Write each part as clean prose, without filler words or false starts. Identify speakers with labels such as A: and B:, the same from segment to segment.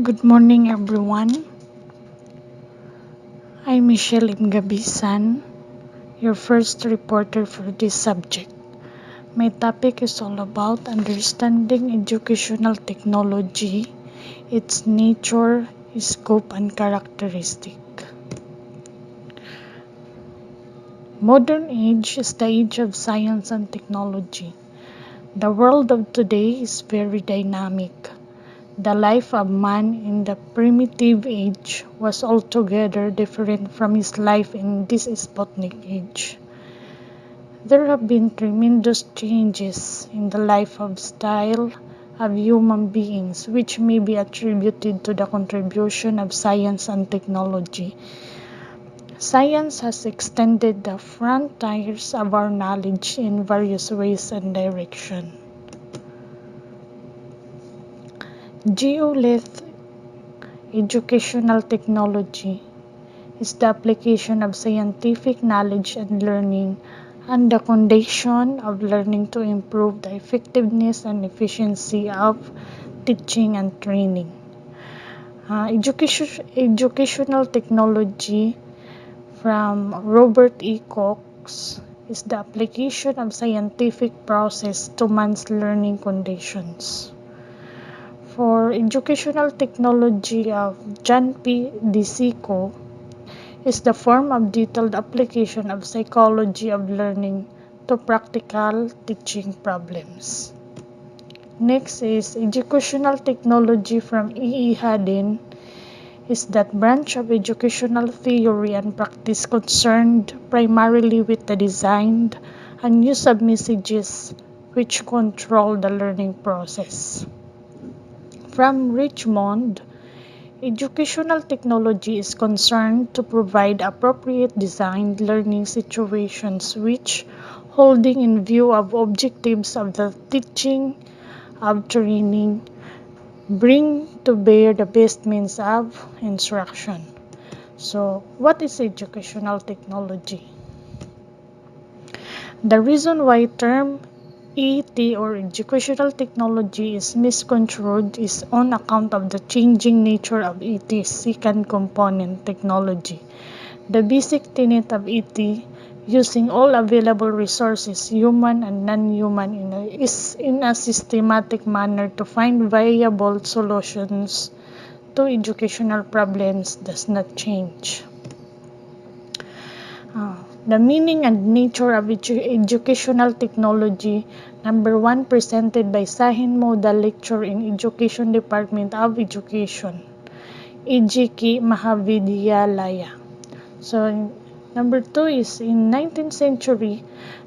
A: Good morning, everyone. I'm Michelle in Gabisan, your first reporter for this subject. My topic is all about understanding educational technology, its nature, scope, and characteristic. Modern age is the age of science and technology. The world of today is very dynamic. The life of man in the primitive age was altogether different from his life in this Sputnik age. There have been tremendous changes in the lifestyle of human beings, which may be attributed to the contribution of science and technology. Science has extended the frontiers of our knowledge in various ways and directions. Geolith educational technology is the application of scientific knowledge and learning and the condition of learning to improve the effectiveness and efficiency of teaching and training. Educational technology from Robert E. Cox is the application of scientific process to man's learning conditions. For educational technology of John P. DeSico is the form of detailed application of psychology of learning to practical teaching problems. Next is educational technology from E. Haddon is that branch of educational theory and practice concerned primarily with the design and use of messages which control the learning process. From Richmond, educational technology is concerned to provide appropriate designed learning situations which, holding in view of objectives of the teaching of training, bring to bear the best means of instruction. So, what is educational technology? The reason why term ET or educational technology is misconstrued is on account of the changing nature of ET's second component, technology. The basic tenet of ET, using all available resources, human and non-human, is in a systematic manner to find viable solutions to educational problems does not change. The meaning and nature of educational technology, number 1, presented by Sahin Modal lecture in Education Department of Education, EGK Mahavidyalaya. So, number 2 is in 19th century,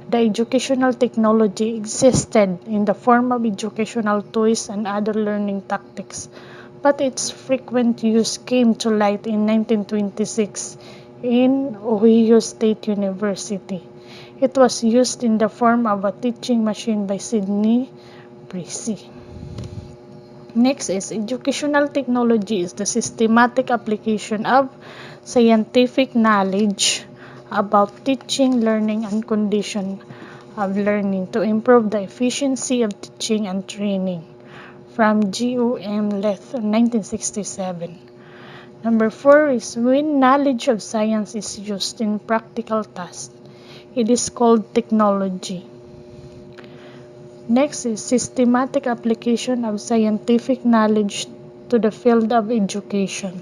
A: the educational technology existed in the form of educational toys and other learning tactics, but its frequent use came to light in 1926 in Ohio State University. It was used in the form of a teaching machine by Sidney Precy. Next is educational technology is the systematic application of scientific knowledge about teaching, learning, and condition of learning to improve the efficiency of teaching and training. From G.O.M. Leth, 1967. Number 4 is when knowledge of science is used in practical tasks. It is called technology. Next is systematic application of scientific knowledge to the field of education.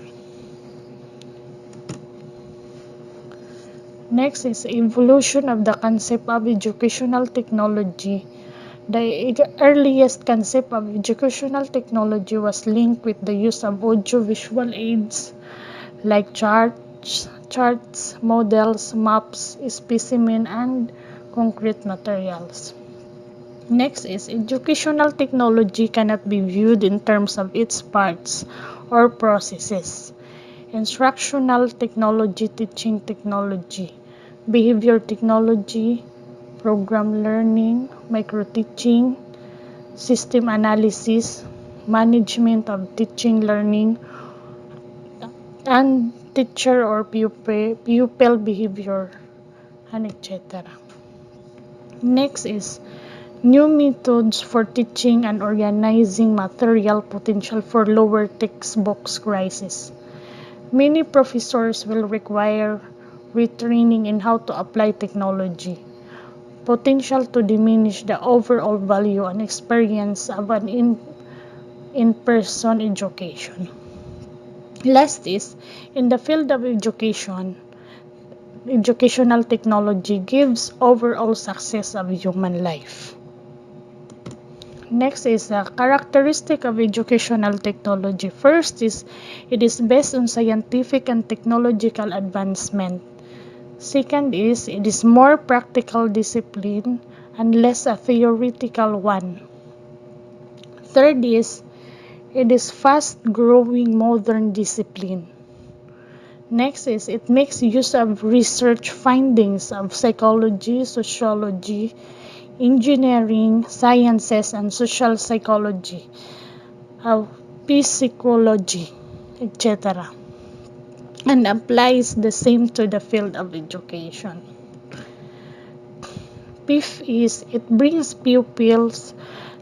A: Next is evolution of the concept of educational technology. The earliest concept of educational technology was linked with the use of audio-visual aids like charts, models, maps, specimen, and concrete materials. Next is educational technology cannot be viewed in terms of its parts or processes. Instructional technology, teaching technology, behavior technology, program learning, micro-teaching, system analysis, management of teaching learning, and teacher or pupil behavior, and etc. Next is New methods for teaching and organizing material potential for lower textbook crisis. Many professors will require retraining in how to apply technology. Potential to diminish the overall value and experience of an in-person education. Last is, in the field of education, educational technology gives overall success of human life. Next is the characteristic of educational technology. First is, it is based on scientific and technological advancement. Second is, it is more practical discipline and less a theoretical one. Third is, it is fast-growing modern discipline. Next is, it makes use of research findings of psychology, sociology, engineering, sciences, and social psychology, of psychology, etc., and applies the same to the field of education. Fifth is, it brings pupils,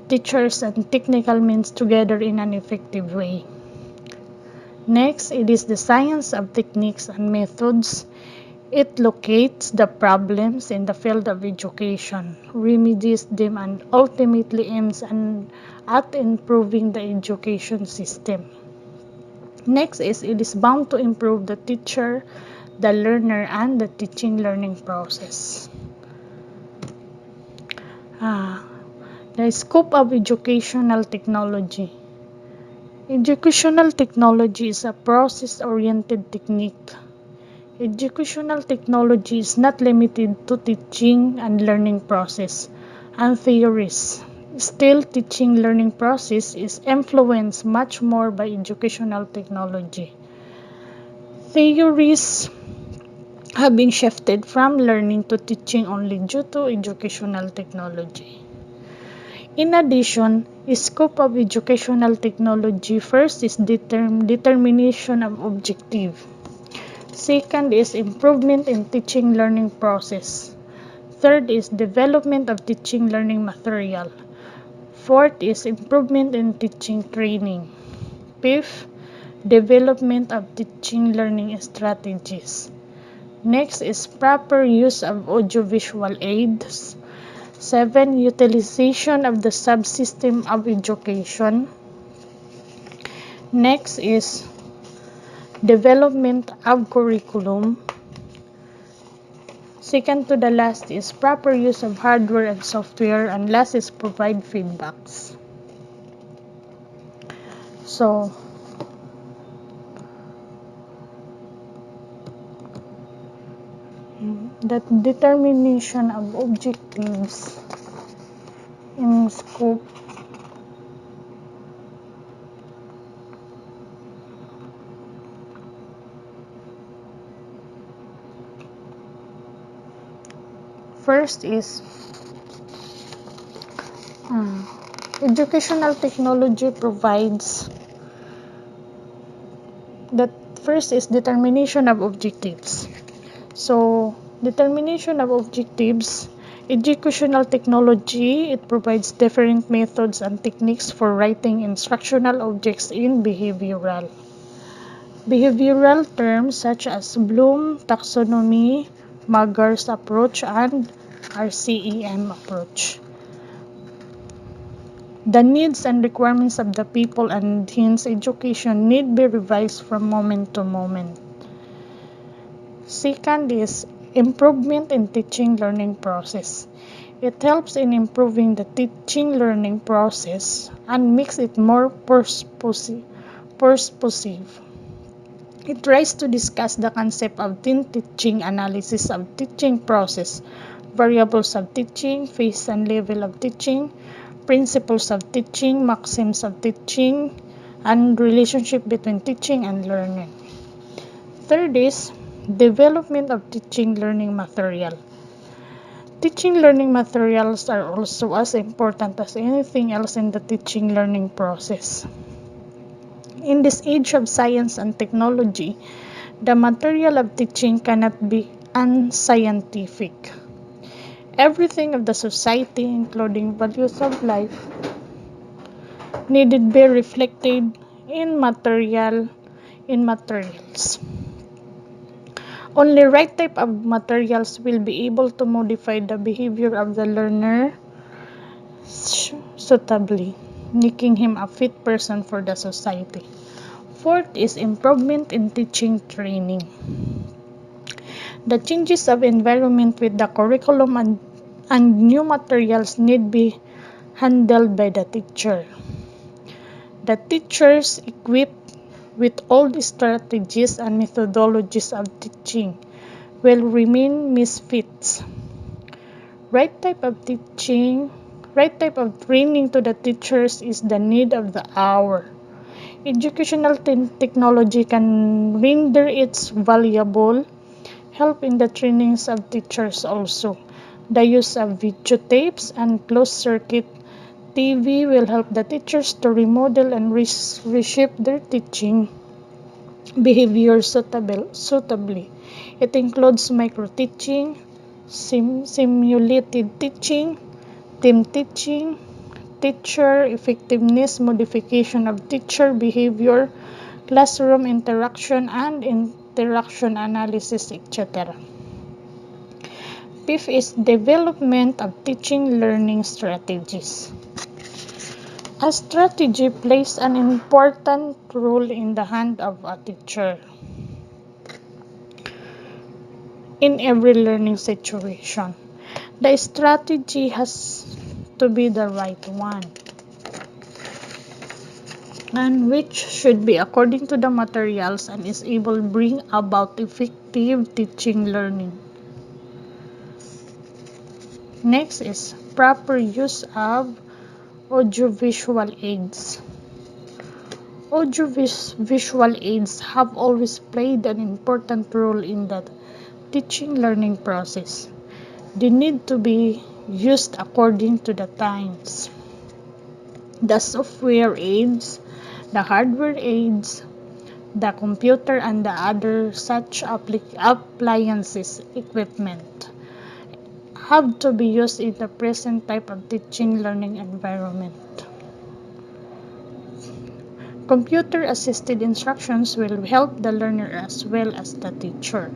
A: teachers, and technical means together in an effective way. Next, it is the science of techniques and methods. It locates the problems in the field of education, remedies them, and ultimately aims at improving the education system. Next is, it is bound to improve the teacher, the learner, and the teaching learning process. The scope of educational technology. Educational technology is a process-oriented technique. Educational technology is not limited to teaching and learning process and theories. Still, teaching learning process is influenced much more by educational technology. Theories have been shifted from learning to teaching only due to educational technology. In addition, the scope of educational technology first is determination of objective. Second is improvement in teaching learning process. Third is development of teaching learning material. Fourth is improvement in teaching training. Fifth, development of teaching learning strategies. Next is proper use of audiovisual aids. 7. Utilization of the subsystem of education. Next is development of curriculum. Second to the last is proper use of hardware and software, and last is provide feedbacks. So, that determination of objectives in scope first is educational technology provides that first is determination of objectives. So, determination of objectives, educational technology, it provides different methods and techniques for writing instructional objects in behavioral. Behavioral terms such as Bloom taxonomy, Magar's approach, and RCEM approach. The needs and requirements of the people and hence education need be revised from moment to moment. Second is improvement in teaching learning process. It helps in improving the teaching learning process and makes it more persuasive. It tries to discuss the concept of teaching analysis of teaching process, variables of teaching, phase and level of teaching, principles of teaching, maxims of teaching, and relationship between teaching and learning. Third is development of teaching learning material. Teaching learning materials are also as important as anything else in the teaching learning process. In this age of science and technology, the material of teaching cannot be unscientific. Everything of the society, including values of life, needed be reflected in materials. Only right type of materials will be able to modify the behavior of the learner suitably, making him a fit person for the society. Fourth is improvement in teaching training. The changes of environment with the curriculum and new materials need be handled by the teacher. The teachers equipped with all the strategies and methodologies of teaching will remain misfits. Right type of teaching, right type of training to the teachers is the need of the hour. Educational technology can render its valuable help in the trainings of teachers also. The use of videotapes and closed-circuit TV will help the teachers to remodel and reshape their teaching behavior suitably. It includes micro-teaching, simulated teaching, team teaching, teacher effectiveness modification of teacher behavior, classroom interaction and interaction analysis, etc. Fifth is development of teaching learning strategies. A strategy plays an important role in the hand of a teacher in every learning situation. The strategy has to be the right one, and which should be according to the materials and is able to bring about effective teaching learning. Next is proper use of audiovisual aids. Audiovisual aids have always played an important role in the teaching learning process. They need to be used according to the times. The software aids, the hardware aids, the computer and the other such appliances equipment have to be used in the present type of teaching learning environment. Computer assisted instructions will help the learner as well as the teacher,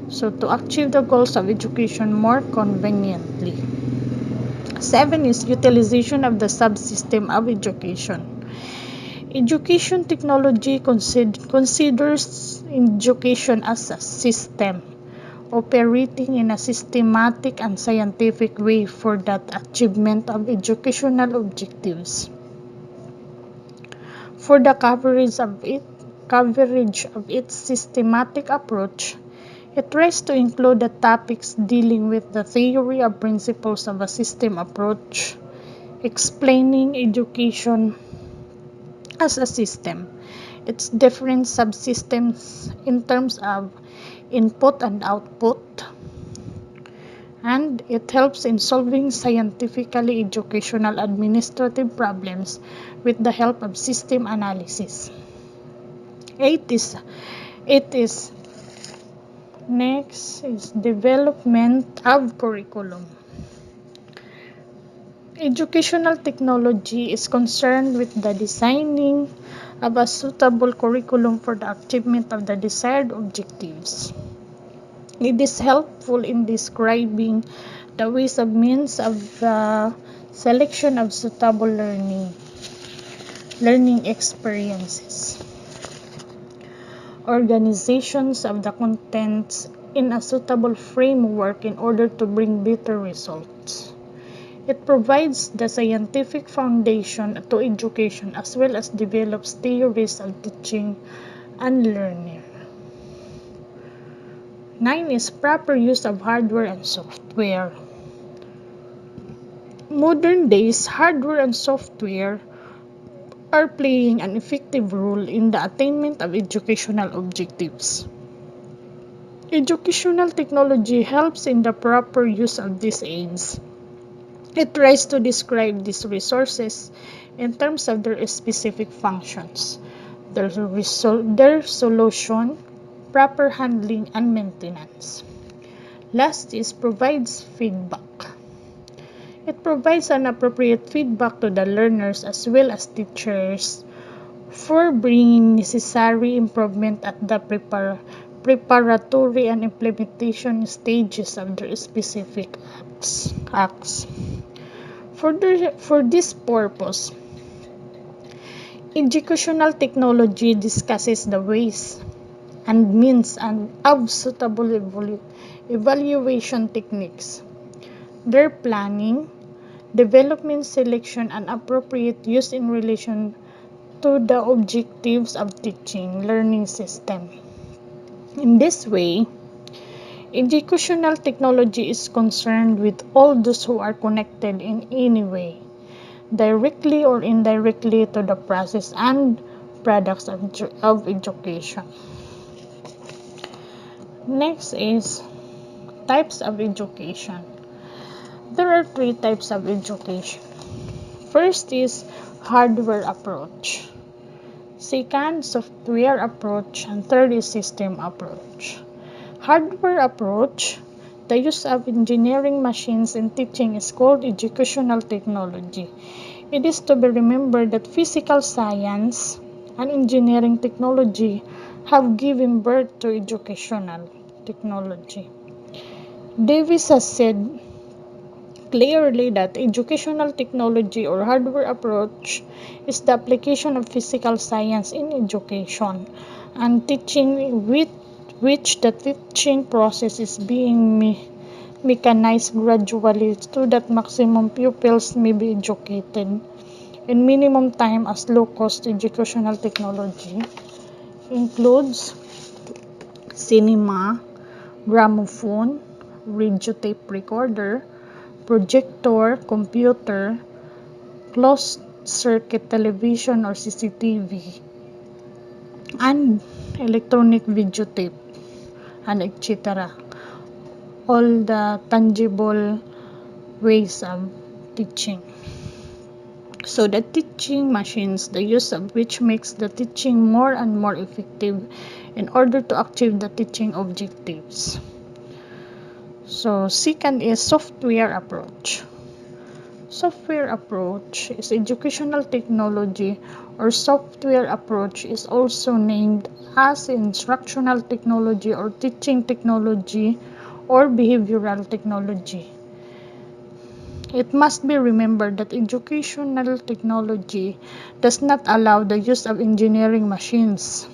A: so to achieve the goals of education more conveniently. 7 is utilization of the subsystem of education. Education technology considers education as a system operating in a systematic and scientific way for that achievement of educational objectives. For the coverage of its systematic approach, it tries to include the topics dealing with the theory of principles of a system approach, explaining education as a system, its different subsystems in terms of input and output, and it helps in solving scientifically educational administrative problems with the help of system analysis. It is next is development of curriculum. Educational technology is concerned with the designing of a suitable curriculum for the achievement of the desired objectives. It is helpful in describing the ways of means of the selection of suitable learning experiences, organizations of the contents in a suitable framework in order to bring better results. It provides the scientific foundation to education as well as develops theories of teaching and learning. 9 is proper use of hardware and software. Modern days, hardware and software are playing an effective role in the attainment of educational objectives. Educational technology helps in the proper use of these aids. It tries to describe these resources in terms of their specific functions, their solution, proper handling, and maintenance. Last is provides feedback. It provides an appropriate feedback to the learners as well as teachers for bringing necessary improvement at the preparatory and implementation stages of their specific acts. For this purpose, educational technology discusses the ways and means of suitable evaluation techniques, their planning, development, selection, and appropriate use in relation to the objectives of teaching learning system. In this way, educational technology is concerned with all those who are connected in any way, directly or indirectly, to the process and products of education. Next is types of education. There are three types of education. First is hardware approach. Second, software approach. And third is system approach. Hardware approach, the use of engineering machines in teaching, is called educational technology. It is to be remembered that physical science and engineering technology have given birth to educational technology. Davis has said clearly that educational technology or hardware approach is the application of physical science in education and teaching, with which the teaching process is being mechanized gradually so that maximum pupils may be educated in minimum time. As low-cost educational technology includes cinema, gramophone, radio tape recorder, projector, computer, closed-circuit television or CCTV, and electronic videotape, and etc. All the tangible ways of teaching. So the teaching machines, the use of which makes the teaching more and more effective in order to achieve the teaching objectives. So second is software approach. Software approach is educational technology, or software approach is also named as instructional technology or teaching technology or behavioral technology. It must be remembered that educational technology does not allow the use of engineering machines.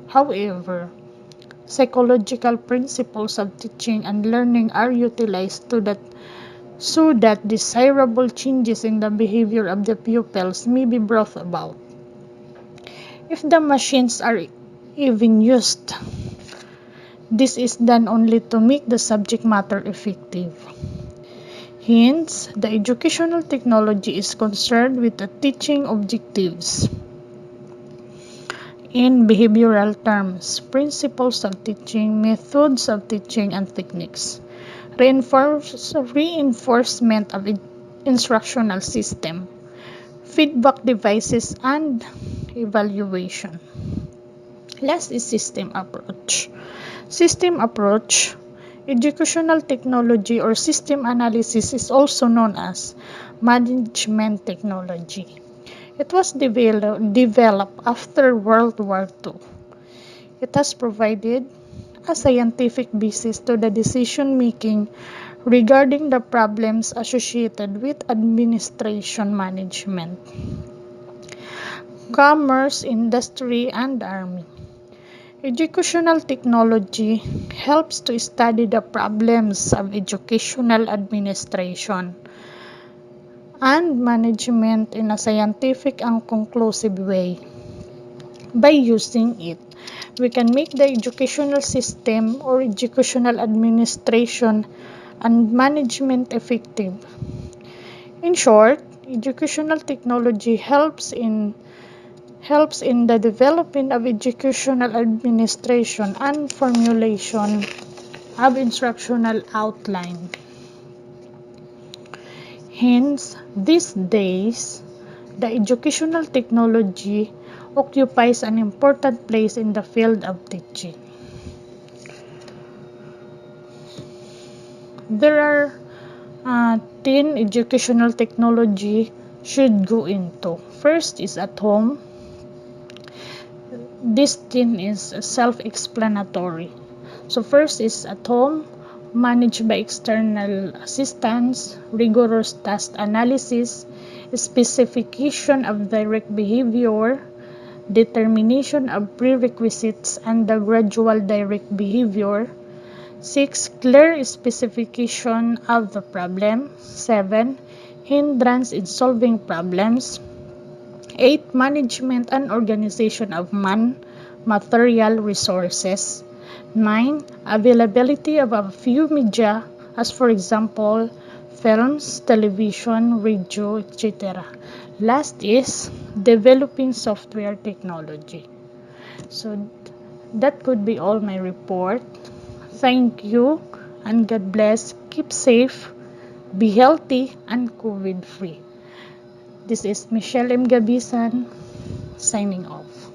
A: However, psychological principles of teaching and learning are utilized so that desirable changes in the behavior of the pupils may be brought about. If the machines are even used, this is done only to make the subject matter effective. Hence, the educational technology is concerned with the teaching objectives. In behavioral terms, principles of teaching, methods of teaching, and techniques. Reinforcement of instructional system, feedback devices, and evaluation. Last is system approach. System approach, educational technology or system analysis is also known as management technology. It was developed after World War II. It has provided a scientific basis to the decision making regarding the problems associated with administration management, commerce, industry, and army. Educational technology helps to study the problems of educational administration and management in a scientific and conclusive way. By using it, we can make the educational system or educational administration and management effective. In short, educational technology helps in the development of educational administration and formulation of instructional outline. Hence, these days, the educational technology occupies an important place in the field of teaching. There are 10 educational technology should go into. First is at home. This 10 is self-explanatory. So first is at home, managed by external assistance, rigorous task analysis, specification of direct behavior, determination of prerequisites and the gradual direct behavior. 6. Clear specification of the problem. 7. Hindrance in solving problems. 8. Management and organization of material resources. 9. Availability of a few media, as for example, films, television, radio, etc. Last is developing software technology. So that could be all my report. Thank you and God bless. Keep safe, be healthy, and COVID free. This is Michelle M. Gabisan signing off.